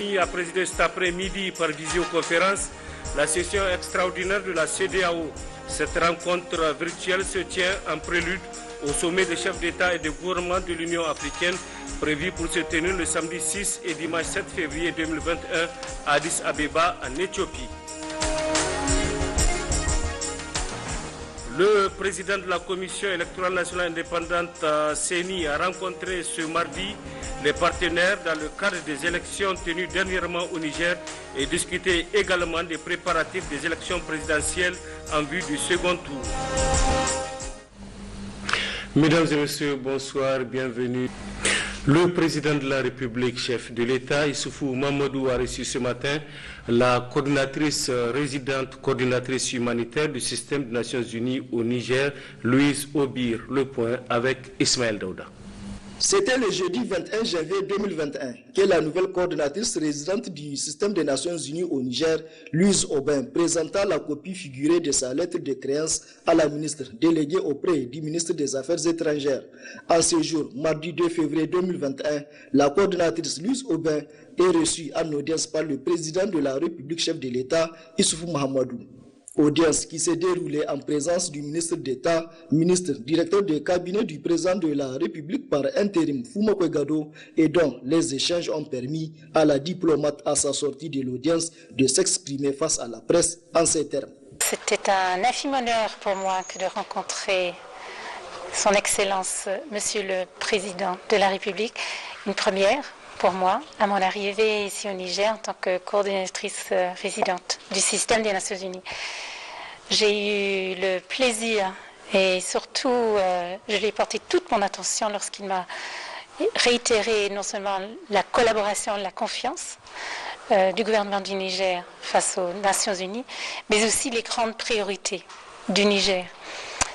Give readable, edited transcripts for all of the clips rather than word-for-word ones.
A présidé cet après-midi par visioconférence la session extraordinaire de la CEDEAO. Cette rencontre virtuelle se tient en prélude au sommet des chefs d'État et de gouvernement de l'Union africaine prévu pour se tenir le samedi 6 et dimanche 7 février 2021 à Addis Abeba en Éthiopie. Le président de la Commission électorale nationale indépendante, CENI, a rencontré ce mardi les partenaires dans le cadre des élections tenues dernièrement au Niger et discuté également des préparatifs des élections présidentielles en vue du second tour. Mesdames et messieurs, bonsoir, bienvenue. Le président de la République, chef de l'État, Issoufou Mamadou, a reçu ce matin la coordinatrice résidente, coordinatrice humanitaire du système des Nations Unies au Niger, Louise Obir. Le point avec Ismaël Daouda. C'était le jeudi 21 janvier 2021 que la nouvelle coordinatrice résidente du système des Nations Unies au Niger, Louise Aubin, présenta la copie figurée de sa lettre de créance à la ministre déléguée auprès du ministre des Affaires étrangères. En ce jour, mardi 2 février 2021, la coordinatrice Louise Aubin est reçue en audience par le président de la République, chef de l'État, Issoufou Mahamadou. Audience qui s'est déroulée en présence du ministre d'État, ministre, directeur de cabinet du président de la République par intérim Fouma Kwegado, et dont les échanges ont permis à la diplomate à sa sortie de l'audience de s'exprimer face à la presse en ces termes. C'était un infime honneur pour moi que de rencontrer son Excellence, Monsieur le Président de la République, une première pour moi à mon arrivée ici au Niger en tant que coordinatrice résidente du système des Nations Unies. J'ai eu le plaisir et surtout je lui ai porté toute mon attention lorsqu'il m'a réitéré non seulement la collaboration, la confiance du gouvernement du Niger face aux Nations Unies, mais aussi les grandes priorités du Niger.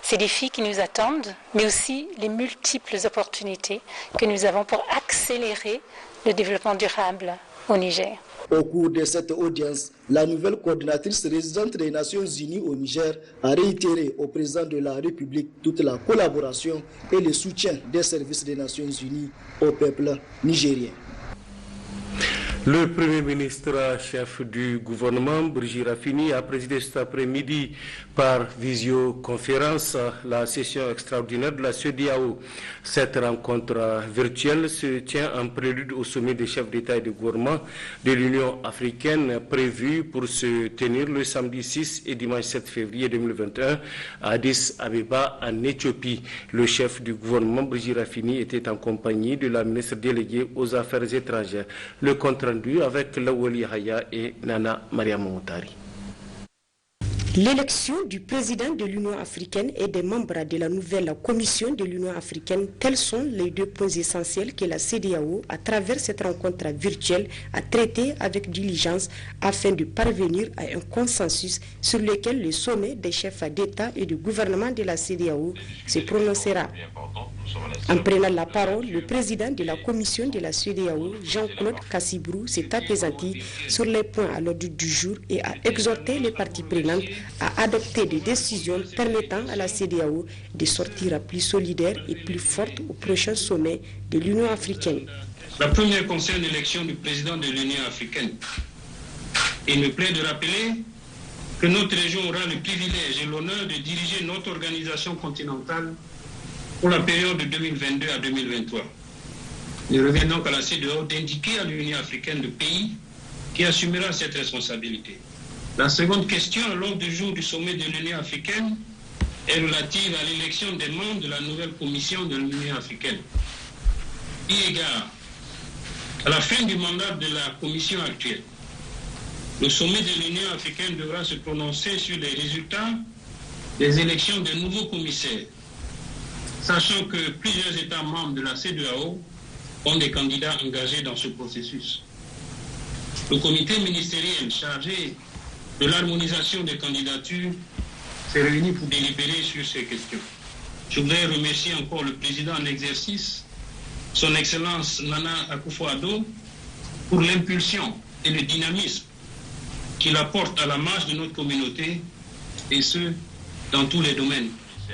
Ces défis qui nous attendent, mais aussi les multiples opportunités que nous avons pour accélérer le développement durable au Niger. Au cours de cette audience, la nouvelle coordinatrice résidente des Nations Unies au Niger a réitéré au président de la République toute la collaboration et le soutien des services des Nations Unies au peuple nigérien. Le Premier ministre, chef du gouvernement, Brigitte Raffini, a présidé cet après-midi par visioconférence la session extraordinaire de la CEDEAO. Cette rencontre virtuelle se tient en prélude au sommet des chefs d'État et de gouvernement de l'Union africaine prévu pour se tenir le samedi 6 et dimanche 7 février 2021 à Addis Abeba en Éthiopie. Le chef du gouvernement, Brigitte Raffini, était en compagnie de la ministre déléguée aux Affaires étrangères. Le compte rendu avec Lawali Haya et Nana Mariam Moutari. L'élection du président de l'Union africaine et des membres de la nouvelle commission de l'Union africaine, tels sont les deux points essentiels que la CEDEAO, à travers cette rencontre virtuelle, a traité avec diligence afin de parvenir à un consensus sur lequel le sommet des chefs d'État et de gouvernement de la CEDEAO se prononcera. En prenant la parole, le président de la commission de la CEDEAO, Jean-Claude Kassibrou, s'est appesanti sur les points à l'ordre du jour et a exhorté les parties prenantes à adopter des décisions permettant à la CEDEAO de sortir plus solidaire et plus forte au prochain sommet de l'Union africaine. La première concerne l'élection du président de l'Union africaine. Il me plaît de rappeler que notre région aura le privilège et l'honneur de diriger notre organisation continentale pour la période de 2022 à 2023. Il revient donc à la CEDEAO d'indiquer à l'Union africaine le pays qui assumera cette responsabilité. La seconde question à l'ordre du jour du sommet de l'Union africaine est relative à l'élection des membres de la nouvelle commission de l'Union africaine. Eu égard à la fin du mandat de la commission actuelle, le sommet de l'Union africaine devra se prononcer sur les résultats des élections des nouveaux commissaires, sachant que plusieurs États membres de la CEDEAO ont des candidats engagés dans ce processus. Le comité ministériel chargé de l'harmonisation des candidatures s'est réuni pour délibérer sur ces questions. Je voudrais remercier encore le président en exercice, son Excellence Nana Akufo-Addo, pour l'impulsion et le dynamisme qu'il apporte à la marche de notre communauté, et ce, dans tous les domaines.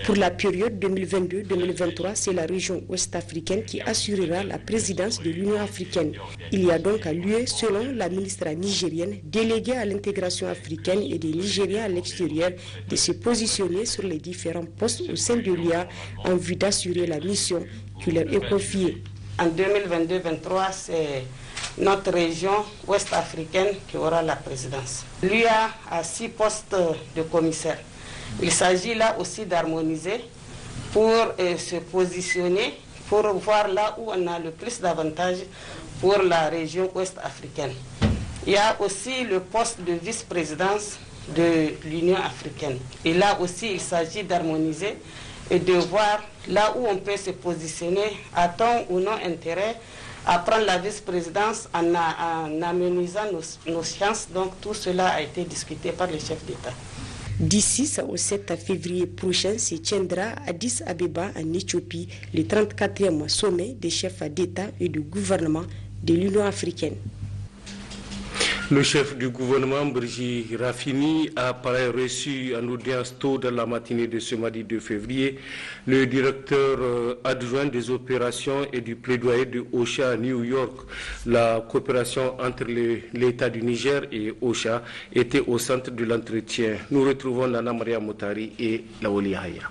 Pour la période 2022-2023, c'est la région ouest-africaine qui assurera la présidence de l'Union africaine. Il y a donc lieu, selon la ministre nigérienne, déléguée à l'intégration africaine et des Nigériens à l'extérieur, de se positionner sur les différents postes au sein de l'UA en vue d'assurer la mission qui leur est confiée. En 2022-2023, c'est notre région ouest-africaine qui aura la présidence. L'UA a 6 postes de commissaires. Il s'agit là aussi d'harmoniser pour se positionner, pour voir là où on a le plus d'avantages pour la région ouest-africaine. Il y a aussi le poste de vice-présidence de l'Union africaine. Et là aussi, il s'agit d'harmoniser et de voir là où on peut se positionner, a-t-on ou non intérêt à prendre la vice-présidence en amenuisant nos chances. Donc tout cela a été discuté par les chefs d'État. Du 6 au 7 février prochain se tiendra à Addis Abeba en Éthiopie le 34e sommet des chefs d'État et de gouvernement de l'Union africaine. Le chef du gouvernement, Brigitte Raffini, a par ailleurs reçu en audience tôt dans la matinée de ce mardi 2 février le directeur adjoint des opérations et du plaidoyer de OCHA à New York. La coopération entre l'État du Niger et OCHA était au centre de l'entretien. Nous retrouvons Nana Maria Moutari et Laoli Haya.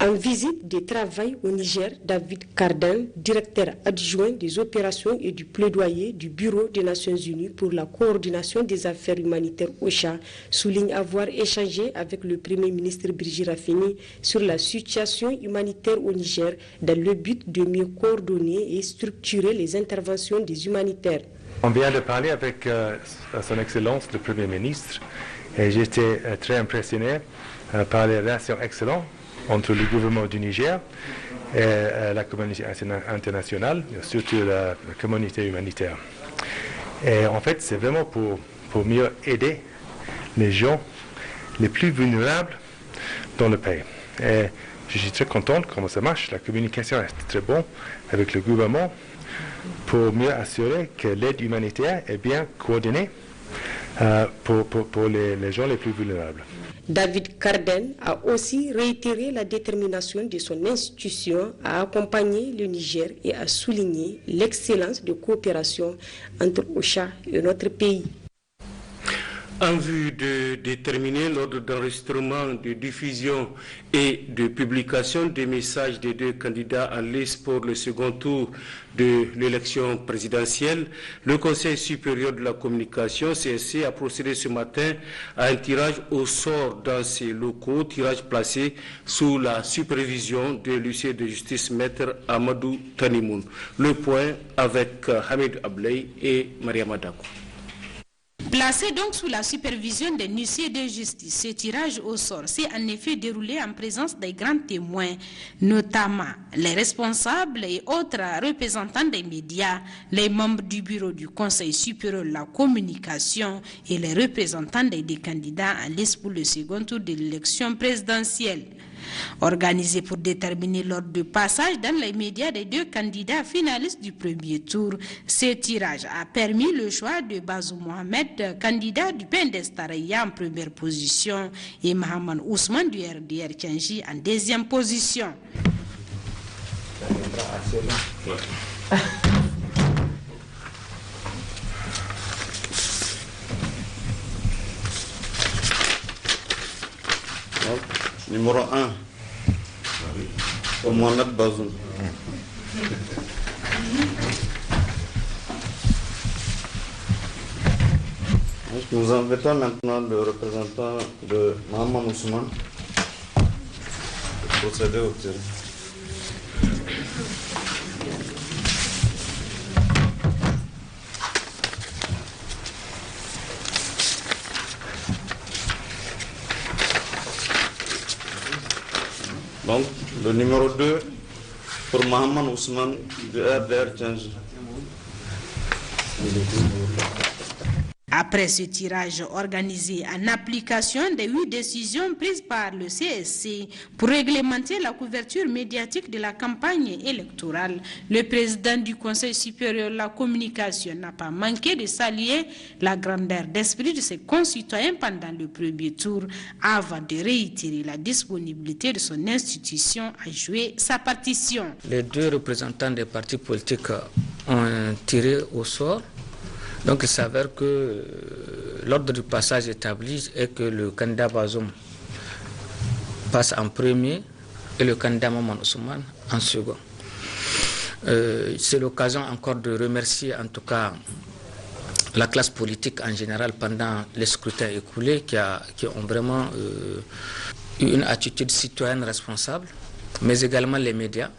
En visite de travail au Niger, David Cardin, directeur adjoint des opérations et du plaidoyer du Bureau des Nations Unies pour la coordination des affaires humanitaires OCHA, souligne avoir échangé avec le Premier ministre Brigitte Raffini sur la situation humanitaire au Niger dans le but de mieux coordonner et structurer les interventions des humanitaires. On vient de parler avec son Excellence le Premier ministre et j'étais très impressionné par les relations excellentes entre le gouvernement du Niger et la communauté internationale, surtout la communauté humanitaire. Et en fait, c'est vraiment pour mieux aider les gens les plus vulnérables dans le pays. Et je suis très content comment ça marche. La communication est très bonne avec le gouvernement pour mieux assurer que l'aide humanitaire est bien coordonnée pour les gens les plus vulnérables. David Carden a aussi réitéré la détermination de son institution à accompagner le Niger et à souligner l'excellence de coopération entre OCHA et notre pays. En vue de déterminer l'ordre d'enregistrement, de diffusion et de publication des messages des 2 candidats en lice pour le second tour de l'élection présidentielle, le Conseil supérieur de la communication, CSC, a procédé ce matin à un tirage au sort dans ses locaux, tirage placé sous la supervision de l'huissier de justice Maître Amadou Tanimoun. Le point avec Hamid Abley et Mariama Dakou. Placé donc sous la supervision des huissiers de justice, ce tirage au sort s'est en effet déroulé en présence des grands témoins, notamment les responsables et autres représentants des médias, les membres du bureau du Conseil supérieur de la communication et les représentants des 2 candidats en lice pour le second tour de l'élection présidentielle. Organisé pour déterminer l'ordre de passage dans les médias des 2 candidats finalistes du premier tour, ce tirage a permis le choix de Bazou Mohamed, candidat du PNDS Taraya en première position, et Mahaman Ousmane du RDR Tchangi en 2e position. Numéro 1, Mohamed Bazoum. Nous invitons maintenant le représentant de Mahaman Ousmane pour procéder au tir. Donc, le numéro 2 pour Mahaman Ousmane du RDR Tchangi. Après ce tirage organisé en application des 8 décisions prises par le CSC pour réglementer la couverture médiatique de la campagne électorale, le président du Conseil supérieur de la communication n'a pas manqué de saluer la grandeur d'esprit de ses concitoyens pendant le premier tour avant de réitérer la disponibilité de son institution à jouer sa partition. Les 2 représentants des partis politiques ont tiré au sort. Donc il s'avère que l'ordre du passage établi est que le candidat Bazoum passe en premier et le candidat Maman Ousmane en second. C'est l'occasion encore de remercier en tout cas la classe politique en général pendant les scrutins écoulés qui ont vraiment eu une attitude citoyenne responsable, mais également les médias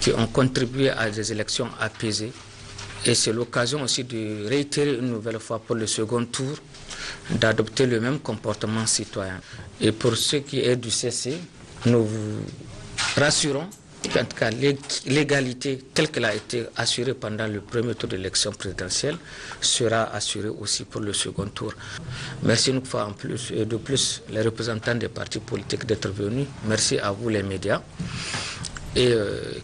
qui ont contribué à des élections apaisées. Et c'est l'occasion aussi de réitérer une nouvelle fois pour le second tour d'adopter le même comportement citoyen. Et pour ce qui est du CC, nous vous rassurons qu'en tout cas l'égalité telle qu'elle a été assurée pendant le premier tour de l'élection présidentielle sera assurée aussi pour le second tour. Merci une fois de plus les représentants des partis politiques d'être venus. Merci à vous les médias. Et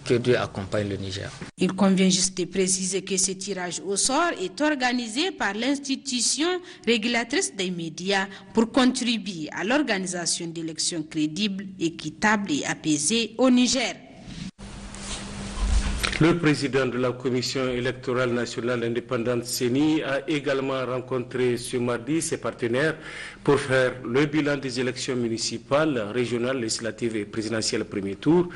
que Dieu accompagne le Niger. Il convient juste de préciser que ce tirage au sort est organisé par l'institution régulatrice des médias pour contribuer à l'organisation d'élections crédibles, équitables et apaisées au Niger. Le président de la Commission électorale nationale indépendante CENI a également rencontré ce mardi ses partenaires pour faire le bilan des élections municipales, régionales, législatives et présidentielles premier tour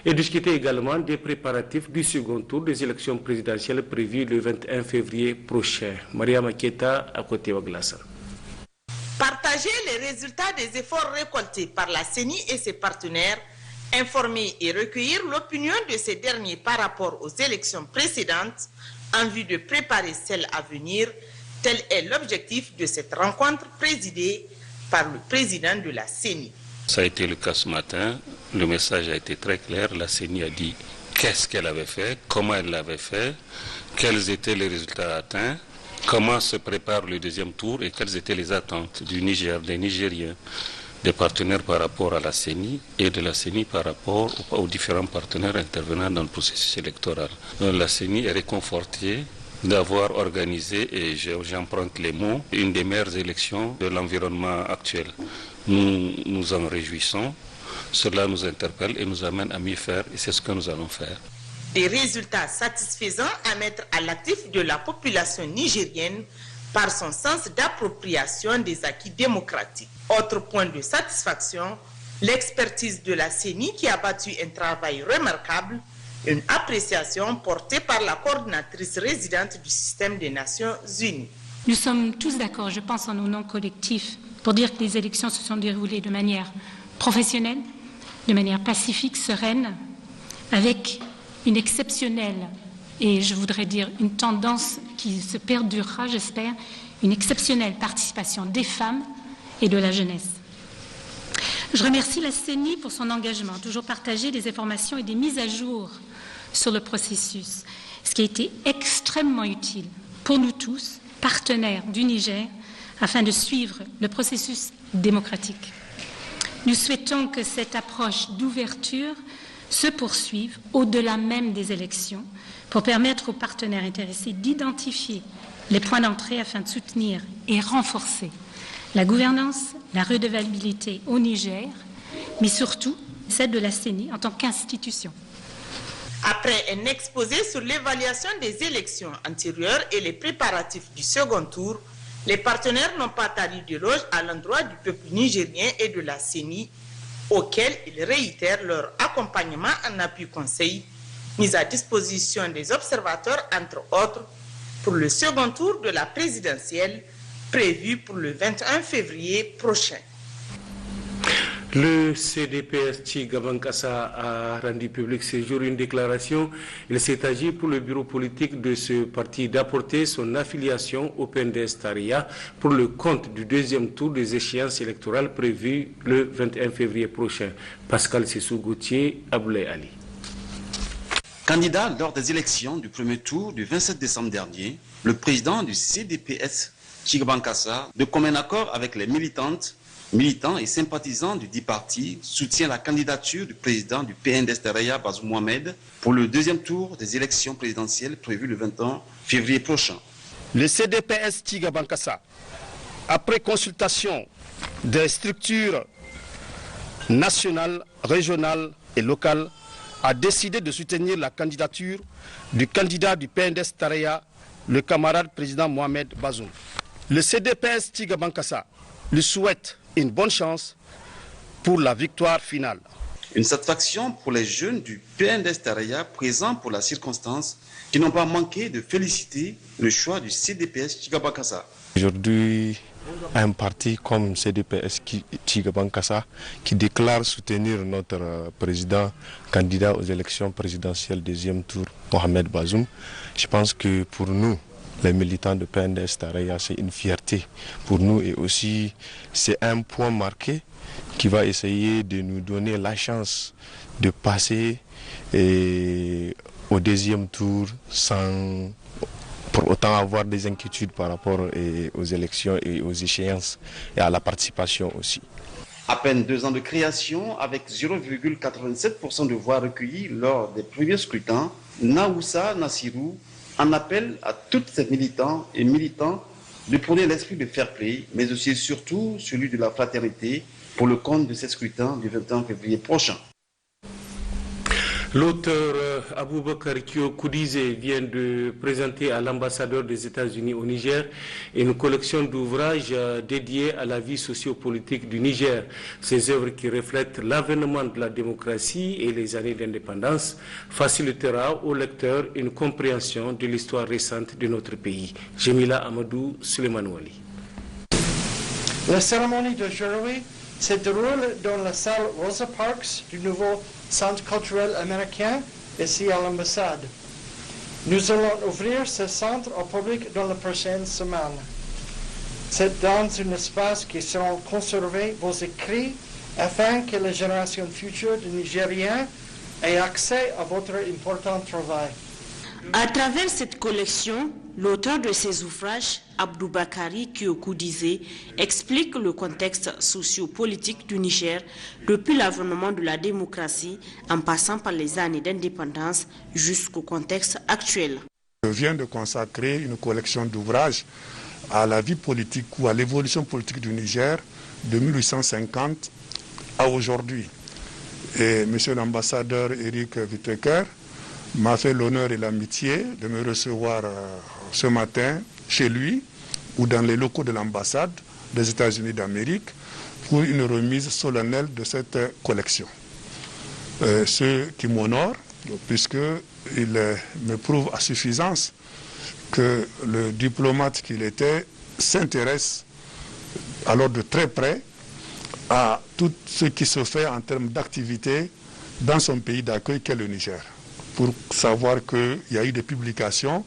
et discuter également des préparatifs du second tour des élections présidentielles prévues le 21 février prochain. Maria Maketa à côté Waglassa. Partager les résultats des efforts récoltés par la CENI et ses partenaires, informer et recueillir l'opinion de ces derniers par rapport aux élections précédentes en vue de préparer celles à venir, tel est l'objectif de cette rencontre présidée par le président de la CENI. Ça a été le cas ce matin, le message a été très clair, la CENI a dit qu'est-ce qu'elle avait fait, comment elle l'avait fait, quels étaient les résultats atteints, comment se prépare le deuxième tour et quelles étaient les attentes du Niger, des Nigériens, des partenaires par rapport à la CENI et de la CENI par rapport aux différents partenaires intervenant dans le processus électoral. Donc, la CENI est réconfortée d'avoir organisé, et j'emprunte les mots, une des meilleures élections de l'environnement actuel. Nous nous en réjouissons, cela nous interpelle et nous amène à mieux faire, et c'est ce que nous allons faire. Des résultats satisfaisants à mettre à l'actif de la population nigérienne par son sens d'appropriation des acquis démocratiques. Autre point de satisfaction, l'expertise de la CENI qui a battu un travail remarquable, une appréciation portée par la coordinatrice résidente du système des Nations Unies. Nous sommes tous d'accord, je pense en nos noms collectifs, pour dire que les élections se sont déroulées de manière professionnelle, de manière pacifique, sereine, avec une exceptionnelle, et je voudrais dire une tendance qui se perdurera, j'espère, une exceptionnelle participation des femmes et de la jeunesse. Je remercie la CENI pour son engagement, toujours partager des informations et des mises à jour sur le processus, ce qui a été extrêmement utile pour nous tous, partenaires du Niger, afin de suivre le processus démocratique. Nous souhaitons que cette approche d'ouverture se poursuive au-delà même des élections pour permettre aux partenaires intéressés d'identifier les points d'entrée afin de soutenir et renforcer la gouvernance, la redevabilité au Niger, mais surtout celle de la CENI en tant qu'institution. Après un exposé sur l'évaluation des élections antérieures et les préparatifs du second tour, les partenaires n'ont pas tari d'éloge à l'endroit du peuple nigérien et de la CENI, auquel ils réitèrent leur accompagnement en appui conseil, mis à disposition des observateurs, entre autres, pour le second tour de la présidentielle prévu pour le 21 février prochain. Le CDPS Tchigabankassa a rendu public ce jour une déclaration. Il s'est agi pour le bureau politique de ce parti d'apporter son affiliation au PNDS-Taria pour le compte du deuxième tour des échéances électorales prévues le 21 février prochain. Pascal Sessou-Gauthier, Aboulaye Ali. Candidat lors des élections du premier tour du 27 décembre dernier, le président du CDPS Tchigabankassa, de commun accord avec les militants et sympathisants du dit parti, soutient la candidature du président du PNDS-Taraya, Bazoum Mohamed, pour le deuxième tour des élections présidentielles prévues le 21 février prochain. Le CDPS Tchigabankassa, après consultation des structures nationales, régionales et locales, a décidé de soutenir la candidature du candidat du PNDS-Taraya, le camarade président Mohamed Bazoum. Le CDPS Tchigabankassa lui souhaite une bonne chance pour la victoire finale. Une satisfaction pour les jeunes du PNDS-Taraya présents pour la circonstance qui n'ont pas manqué de féliciter le choix du CDPS Tchigabankassa. Aujourd'hui, un parti comme CDPS Tchigabankassa qui déclare soutenir notre président candidat aux élections présidentielles deuxième tour, Mohamed Bazoum, je pense que pour nous, les militants de PNDS-Taraya, c'est une fierté pour nous et aussi c'est un point marqué qui va essayer de nous donner la chance de passer au deuxième tour sans pour autant avoir des inquiétudes par rapport aux élections et aux échéances et à la participation aussi. À peine 2 ans de création, avec 0,87% de voix recueillies lors des premiers scrutins, Naoussa Nassirou en appelle à tous ces militants et militants de prôner l'esprit de fair play, mais aussi et surtout celui de la fraternité pour le compte de ces scrutins du 21 février prochain. L'auteur Aboubakar Koudize vient de présenter à l'ambassadeur des États-Unis au Niger une collection d'ouvrages dédiés à la vie sociopolitique du Niger. Ces œuvres qui reflètent l'avènement de la démocratie et les années d'indépendance facilitera aux lecteurs une compréhension de l'histoire récente de notre pays. Jemila Amadou, Suleiman Wali. La cérémonie d'aujourd'hui se déroule dans la salle Rosa Parks du nouveau Centre culturel américain, ici à l'ambassade. Nous allons ouvrir ce centre au public dans la prochaine semaine. C'est dans un espace qui seront conservés vos écrits afin que les générations futures de Nigériens aient accès à votre important travail. À travers cette collection, l'auteur de ces ouvrages, Aboubakari Koudize, explique le contexte socio-politique du Niger depuis l'avènement de la démocratie en passant par les années d'indépendance jusqu'au contexte actuel. Je viens de consacrer une collection d'ouvrages à la vie politique ou à l'évolution politique du Niger de 1850 à aujourd'hui. Et monsieur l'ambassadeur Eric Whittaker m'a fait l'honneur et l'amitié de me recevoir ce matin chez lui ou dans les locaux de l'ambassade des États-Unis d'Amérique pour une remise solennelle de cette collection. Ce qui m'honore, puisqu'il me prouve à suffisance que le diplomate qu'il était s'intéresse alors de très près à tout ce qui se fait en termes d'activité dans son pays d'accueil qu'est le Niger, pour savoir qu'il y a eu des publications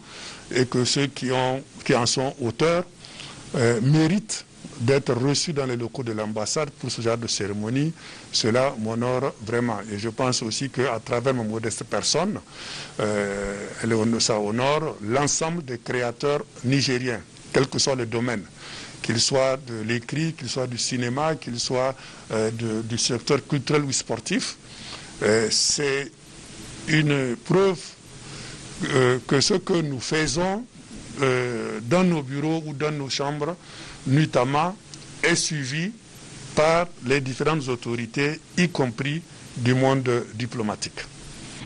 et que ceux qui en sont auteurs méritent d'être reçus dans les locaux de l'ambassade pour ce genre de cérémonie. Cela m'honore vraiment. Et je pense aussi qu'à travers ma modeste personne, ça honore l'ensemble des créateurs nigériens, quel que soit le domaine, qu'il soit de l'écrit, qu'il soit du cinéma, qu'il soit du secteur culturel ou sportif. C'est une preuve que ce que nous faisons dans nos bureaux ou dans nos chambres, notamment, est suivi par les différentes autorités, y compris du monde diplomatique.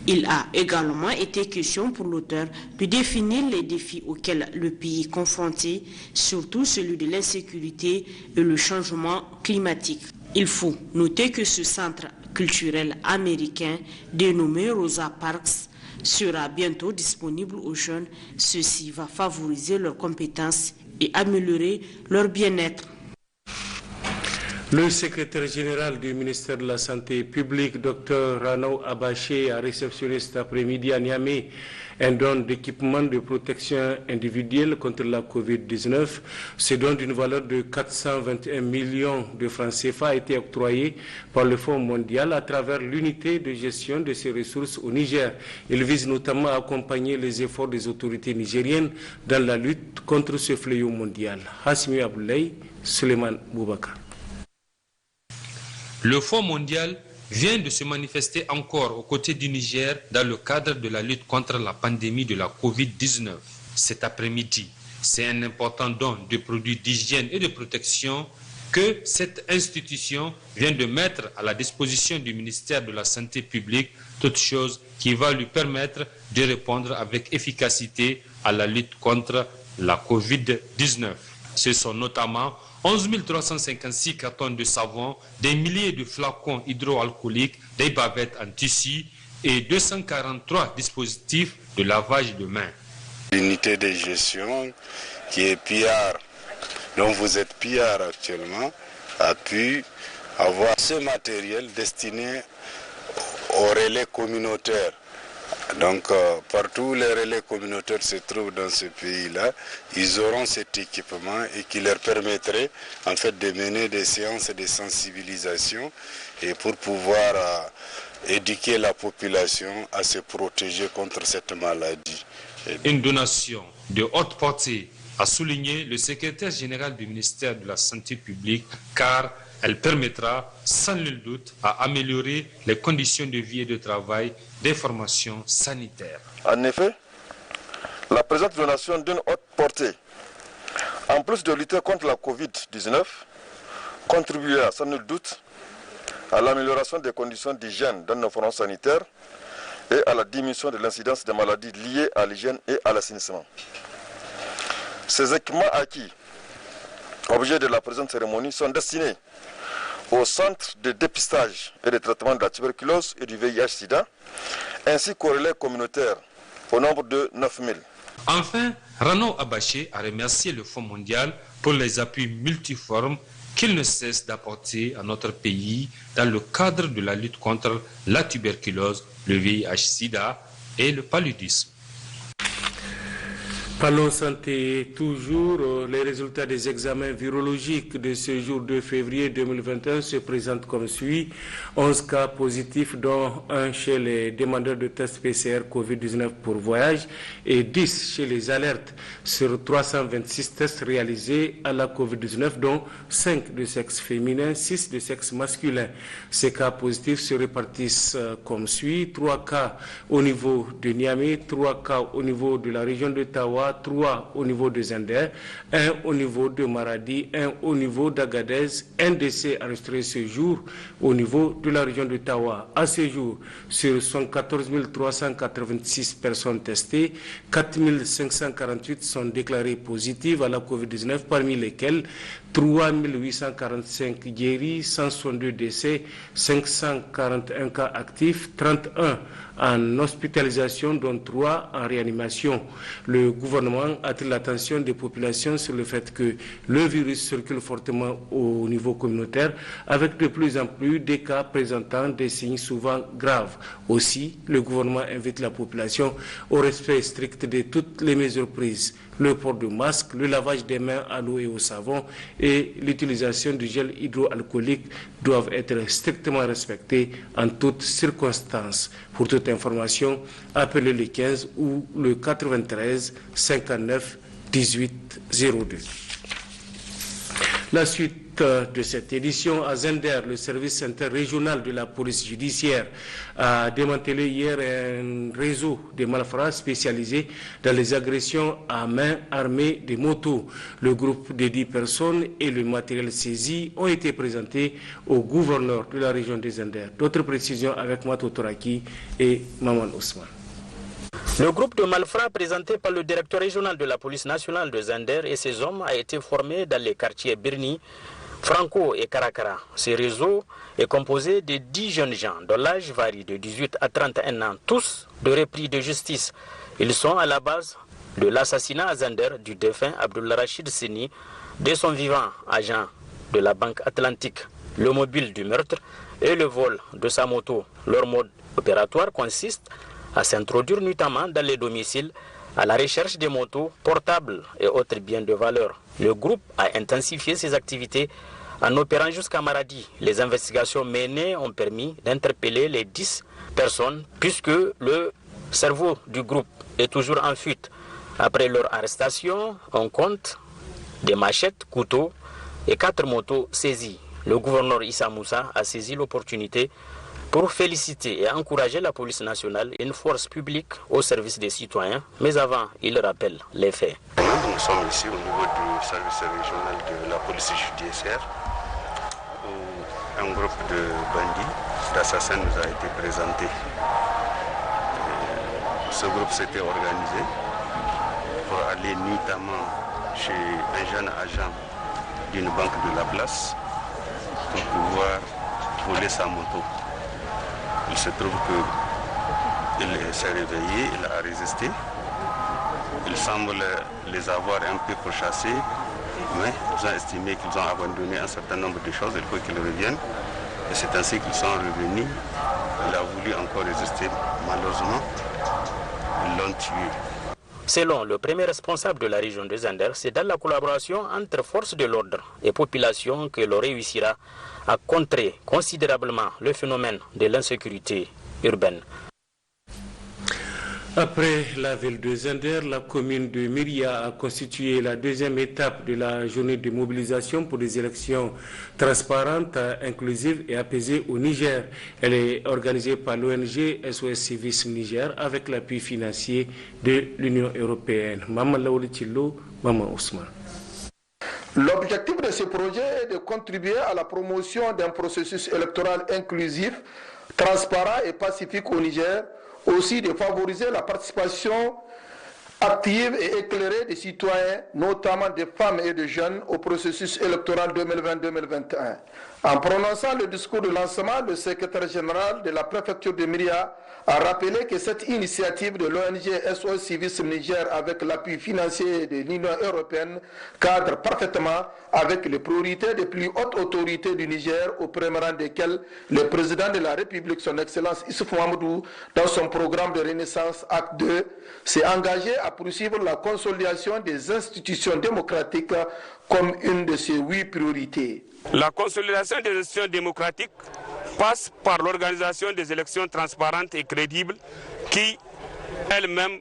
Il a également été question pour l'auteur de définir les défis auxquels le pays est confronté, surtout celui de l'insécurité et le changement climatique. Il faut noter que ce centre culturel américain, dénommé Rosa Parks, sera bientôt disponible aux jeunes. Ceci va favoriser leurs compétences et améliorer leur bien-être. Le secrétaire général du ministère de la Santé publique, Dr Ranaou Abaché, a réceptionné cet après-midi à Niamey un don d'équipement de protection individuelle contre la COVID-19. Ce don d'une valeur de 421 millions de francs CFA a été octroyé par le Fonds mondial à travers l'unité de gestion de ses ressources au Niger. Il vise notamment à accompagner les efforts des autorités nigériennes dans la lutte contre ce fléau mondial. Hasmi Aboulaye, Suleiman Boubakar. Le Fonds mondial vient de se manifester encore aux côtés du Niger dans le cadre de la lutte contre la pandémie de la COVID-19. Cet après-midi, c'est un important don de produits d'hygiène et de protection que cette institution vient de mettre à la disposition du ministère de la Santé publique, toute chose qui va lui permettre de répondre avec efficacité à la lutte contre la COVID-19. Ce sont notamment 11 356 cartons de savon, des milliers de flacons hydroalcooliques, des bavettes en tissu et 243 dispositifs de lavage de mains. L'unité de gestion qui est PR, dont vous êtes PR actuellement, a pu avoir ce matériel destiné aux relais communautaires. Donc, partout où les relais communautaires se trouvent dans ce pays-là, ils auront cet équipement et qui leur permettrait en fait de mener des séances de sensibilisation et pour pouvoir éduquer la population à se protéger contre cette maladie. Une donation de haute portée a souligné le secrétaire général du ministère de la Santé publique, car elle permettra sans nul doute à améliorer les conditions de vie et de travail des formations sanitaires. En effet, la présente donation d'une haute portée, en plus de lutter contre la COVID-19, contribuera sans nul doute à l'amélioration des conditions d'hygiène dans nos formations sanitaires et à la diminution de l'incidence des maladies liées à l'hygiène et à l'assainissement. Ces équipements acquis, objet de la présente cérémonie, sont destinés au centre de dépistage et de traitement de la tuberculose et du VIH-Sida, ainsi qu'aux relais communautaires, au nombre de 9000. Enfin, Rano Abaché a remercié le Fonds mondial pour les appuis multiformes qu'il ne cesse d'apporter à notre pays dans le cadre de la lutte contre la tuberculose, le VIH-Sida et le paludisme. Parlons santé toujours. Les résultats des examens virologiques de ce jour 2 février 2021 se présentent comme suit. 11 cas positifs, dont un chez les demandeurs de tests PCR COVID-19 pour voyage et 10 chez les alertes sur 326 tests réalisés à la COVID-19, dont 5 de sexe féminin, 6 de sexe masculin. Ces cas positifs se répartissent comme suit. 3 cas au niveau de Niamey, 3 cas au niveau de la région de Tawa, 3 au niveau de Zender, 1 au niveau de Maradi, 1 au niveau d'Agadez, un décès enregistré ce jour au niveau de la région de Tawa. À ce jour, sur 114 386 personnes testées, 4 548 sont déclarées positives à la COVID-19, parmi lesquelles 3 845 guéris, 162 décès, 541 cas actifs, 31 en hospitalisation, dont 3 en réanimation. Le gouvernement attire l'attention des populations sur le fait que le virus circule fortement au niveau communautaire, avec de plus en plus des cas présentant des signes souvent graves. Aussi, le gouvernement invite la population au respect strict de toutes les mesures prises. Le port de masque, le lavage des mains à l'eau et au savon et l'utilisation du gel hydroalcoolique doivent être strictement respectés en toutes circonstances. Pour toute information, appelez le 15 ou le 93 59 18 02. La suite de cette édition à Zender, le service interrégional de la police judiciaire a démantelé hier un réseau de malfrats spécialisés dans les agressions à main armée des motos. Le groupe de 10 personnes et le matériel saisi ont été présentés au gouverneur de la région de Zender. D'autres précisions avec Mato Toraki et Maman Ousmane. Le groupe de malfrats présenté par le directeur régional de la police nationale de Zender et ses hommes a été formé dans les quartiers Birni, Franco et Karakara. Ce réseau est composé de 10 jeunes gens dont l'âge varie de 18 à 31 ans, tous de repris de justice. Ils sont à la base de l'assassinat à Zender du défunt Abdullah Rachid Sini, de son vivant agent de la Banque Atlantique, le mobile du meurtre et le vol de sa moto. Leur mode opératoire consiste à s'introduire notamment dans les domiciles à la recherche des motos, portables et autres biens de valeur. Le groupe a intensifié ses activités en opérant jusqu'à Maradi. Les investigations menées ont permis d'interpeller les 10 personnes puisque le cerveau du groupe est toujours en fuite. Après leur arrestation, on compte des machettes, couteaux et 4 motos saisies. Le gouverneur Issa Moussa a saisi l'opportunité pour féliciter et encourager la police nationale, une force publique au service des citoyens. Mais avant, il rappelle les faits. Nous sommes ici au niveau du service régional de la police judiciaire où un groupe de bandits, d'assassins nous a été présenté. Ce groupe s'était organisé pour aller notamment chez un jeune agent d'une banque de la place pour pouvoir voler sa moto. Il se trouve qu'il s'est réveillé, il a résisté. Il semble les avoir un peu pourchassés, mais ils ont estimé qu'ils ont abandonné un certain nombre de choses, il faut qu'ils reviennent. Et c'est ainsi qu'ils sont revenus. Il a voulu encore résister, malheureusement, ils l'ont tué. Selon le premier responsable de la région de Zander, c'est dans la collaboration entre forces de l'ordre et population que l'on réussira à contrer considérablement le phénomène de l'insécurité urbaine. Après la ville de Zander, la commune de Myria a constitué la deuxième étape de la journée de mobilisation pour des élections transparentes, inclusives et apaisées au Niger. Elle est organisée par l'ONG SOS Civisme Niger avec l'appui financier de l'Union européenne. Maman Laouli Tchilo, Maman Ousmane. L'objectif de ce projet est de contribuer à la promotion d'un processus électoral inclusif, transparent et pacifique au Niger, aussi de favoriser la participation active et éclairée des citoyens, notamment des femmes et des jeunes, au processus électoral 2020-2021. En prononçant le discours de lancement, le secrétaire général de la préfecture de Myria a rappelé que cette initiative de l'ONG SOS Civisme Niger avec l'appui financier de l'Union européenne cadre parfaitement avec les priorités des plus hautes autorités du Niger, au premier rang desquelles le président de la République, son Excellence Issoufou Mahamadou, dans son programme de Renaissance Acte 2, s'est engagé à poursuivre la consolidation des institutions démocratiques comme une de ses 8 priorités. La consolidation des institutions démocratiques passe par l'organisation des élections transparentes et crédibles qui, elles-mêmes,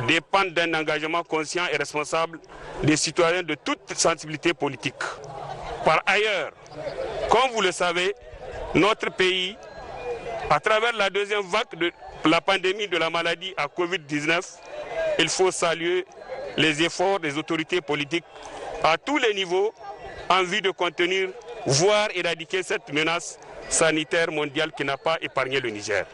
dépendent d'un engagement conscient et responsable des citoyens de toute sensibilité politique. Par ailleurs, comme vous le savez, notre pays, à travers la deuxième vague de la pandémie de la maladie à Covid-19, il faut saluer les efforts des autorités politiques à tous les niveaux en vue de contenir, voire éradiquer cette menace sanitaire mondiale qui n'a pas épargné le Niger.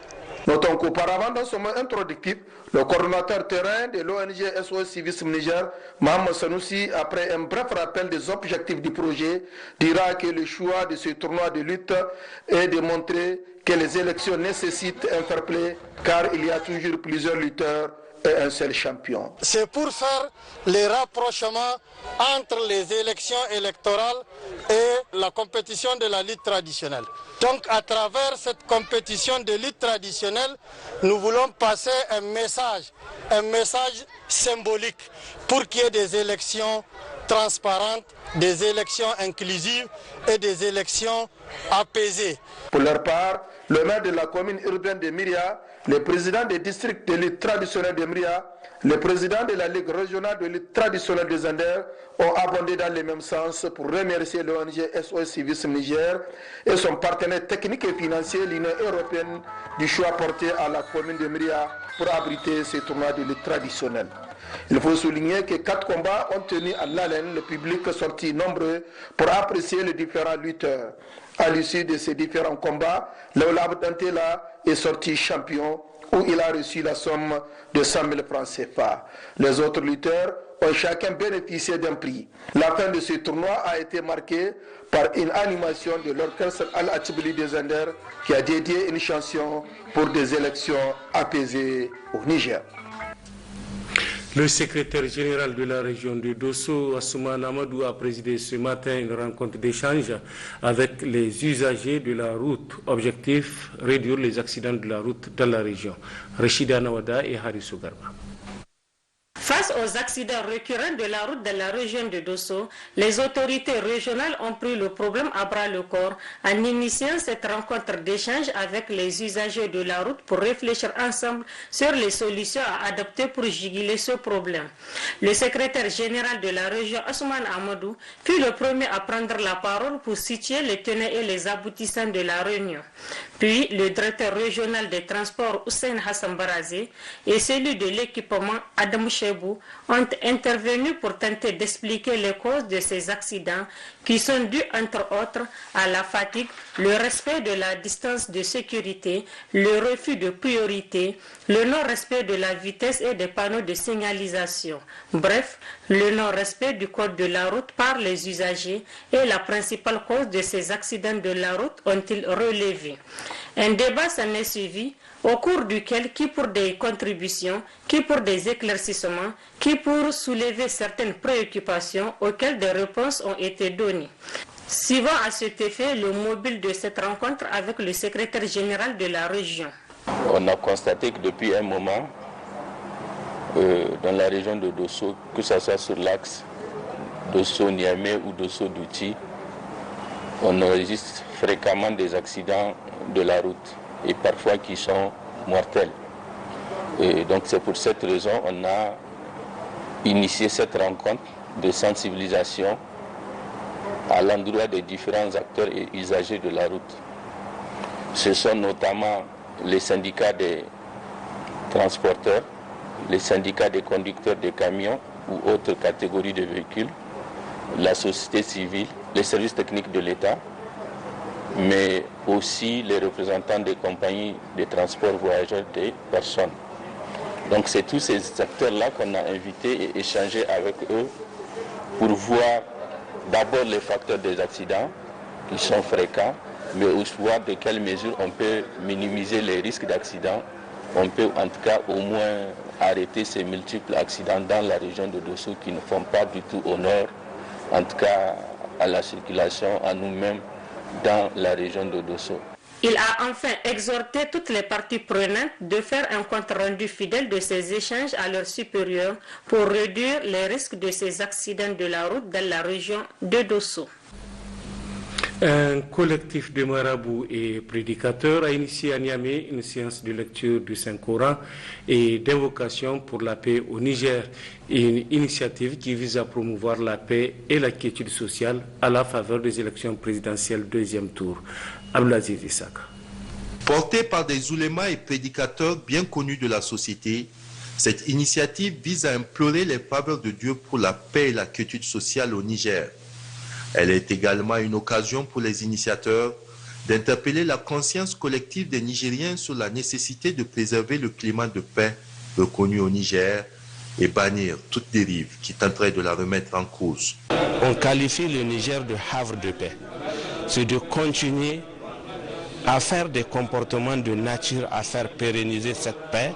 Notons qu'auparavant, dans son mot introductif, le coordonnateur terrain de l'ONG SOS Civisme Niger, Mohamed Sanoussi, après un bref rappel des objectifs du projet, dira que le choix de ce tournoi de lutte est de montrer que les élections nécessitent un fair play, car il y a toujours plusieurs lutteurs et un seul champion. C'est pour faire les rapprochements entre les élections électorales et la compétition de la lutte traditionnelle. Donc à travers cette compétition de lutte traditionnelle, nous voulons passer un message symbolique pour qu'il y ait des élections transparentes, des élections inclusives et des élections apaisées. Pour leur part, le maire de la commune urbaine de Myria, le président des districts de lutte traditionnelle de Myria, le président de la Ligue régionale de lutte traditionnelle de Zander ont abondé dans le même sens pour remercier l'ONG SOS Civisme Niger et son partenaire technique et financier, l'Union européenne, du choix porté à la commune de Myria pour abriter ce tournoi de lutte traditionnelle. Il faut souligner que 4 combats ont tenu à l'haleine le public sorti nombreux pour apprécier les différents lutteurs. À l'issue de ces différents combats, Laoulab Dantela est sorti champion où il a reçu la somme de 100 000 francs CFA. Les autres lutteurs ont chacun bénéficié d'un prix. La fin de ce tournoi a été marquée par une animation de l'orchestre Al-Atibili de Zander qui a dédié une chanson pour des élections apaisées au Niger. Le secrétaire général de la région de Dosso, Asuman Amadou, a présidé ce matin une rencontre d'échange avec les usagers de la route. Objectif, réduire les accidents de la route dans la région. Rachida Nawada et Harissou Garba. Face aux accidents récurrents de la route de la région de Dosso, les autorités régionales ont pris le problème à bras le corps en initiant cette rencontre d'échange avec les usagers de la route pour réfléchir ensemble sur les solutions à adopter pour juguler ce problème. Le secrétaire général de la région, Asuman Amadou, fut le premier à prendre la parole pour situer les tenants et les aboutissants de la réunion. Puis, le directeur régional des transports, Hussein Hassan Barazé, et celui de l'équipement, Adam Chebou, ont intervenu pour tenter d'expliquer les causes de ces accidents qui sont dus, entre autres, à la fatigue, le respect de la distance de sécurité, le refus de priorité, le non-respect de la vitesse et des panneaux de signalisation. Bref, le non-respect du code de la route par les usagers est la principale cause de ces accidents de la route, ont-ils relevé. Un débat s'en est suivi, au cours duquel, qui pour des contributions, qui pour des éclaircissements, qui pour soulever certaines préoccupations auxquelles des réponses ont été données. Suivant à cet effet le mobile de cette rencontre avec le secrétaire général de la région. On a constaté que depuis un moment, dans la région de Dosso, que ce soit sur l'axe Dosso-Niamey ou Dosso-Douti, on enregistre fréquemment des accidents de la route et parfois qui sont mortels. Et donc c'est pour cette raison qu'on a initié cette rencontre de sensibilisation à l'endroit des différents acteurs et usagers de la route. Ce sont notamment les syndicats des transporteurs, les syndicats des conducteurs de camions ou autres catégories de véhicules, la société civile, les services techniques de l'État, mais aussi les représentants des compagnies de transport voyageurs des personnes. Donc c'est tous ces acteurs-là qu'on a invités et échangé avec eux pour voir d'abord les facteurs des accidents qui sont fréquents, mais aussi voir de quelles mesures on peut minimiser les risques d'accidents. On peut en tout cas au moins arrêter ces multiples accidents dans la région de Dosso qui ne font pas du tout honneur, en tout cas à la circulation, à nous-mêmes dans la région de Dosso. Il a enfin exhorté toutes les parties prenantes de faire un compte rendu fidèle de ces échanges à leurs supérieurs pour réduire les risques de ces accidents de la route dans la région de Dosso. Un collectif de marabouts et prédicateurs a initié à Niamey une séance de lecture du Saint-Coran et d'invocation pour la paix au Niger, une initiative qui vise à promouvoir la paix et la quiétude sociale à la faveur des élections présidentielles deuxième tour. Abdelaziz Issaka. Portée par des oulémas et prédicateurs bien connus de la société, cette initiative vise à implorer les faveurs de Dieu pour la paix et la quiétude sociale au Niger. Elle est également une occasion pour les initiateurs d'interpeller la conscience collective des Nigériens sur la nécessité de préserver le climat de paix reconnu au Niger et bannir toute dérive qui tenterait de la remettre en cause. On qualifie le Niger de havre de paix. C'est de continuer à faire des comportements de nature à faire pérenniser cette paix,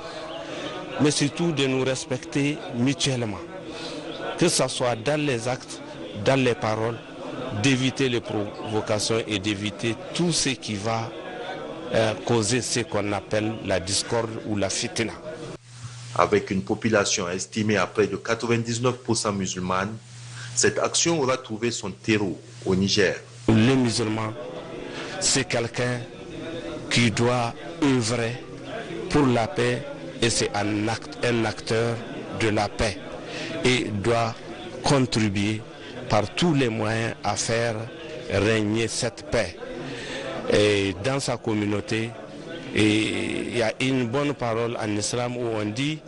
mais surtout de nous respecter mutuellement, que ce soit dans les actes, dans les paroles, d'éviter les provocations et d'éviter tout ce qui va causer ce qu'on appelle la discorde ou la fitna. Avec une population estimée à près de 99% musulmane, cette action aura trouvé son terreau au Niger. Le musulman, c'est quelqu'un qui doit œuvrer pour la paix et c'est un acteur de la paix et doit contribuer par tous les moyens à faire régner cette paix. Et dans sa communauté, il y a une bonne parole en islam où on dit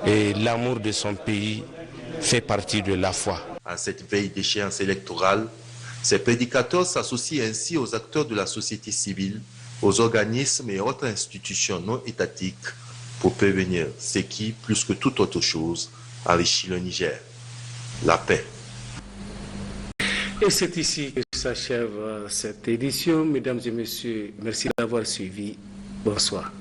l'amour de son pays fait partie de la foi. À cette veille d'échéance électorale, ces prédicateurs s'associent ainsi aux acteurs de la société civile, aux organismes et autres institutions non étatiques pour prévenir ce qui, plus que toute autre chose, enrichit le Niger, la paix. Et c'est ici que s'achève cette édition. Mesdames et messieurs, merci d'avoir suivi. Bonsoir.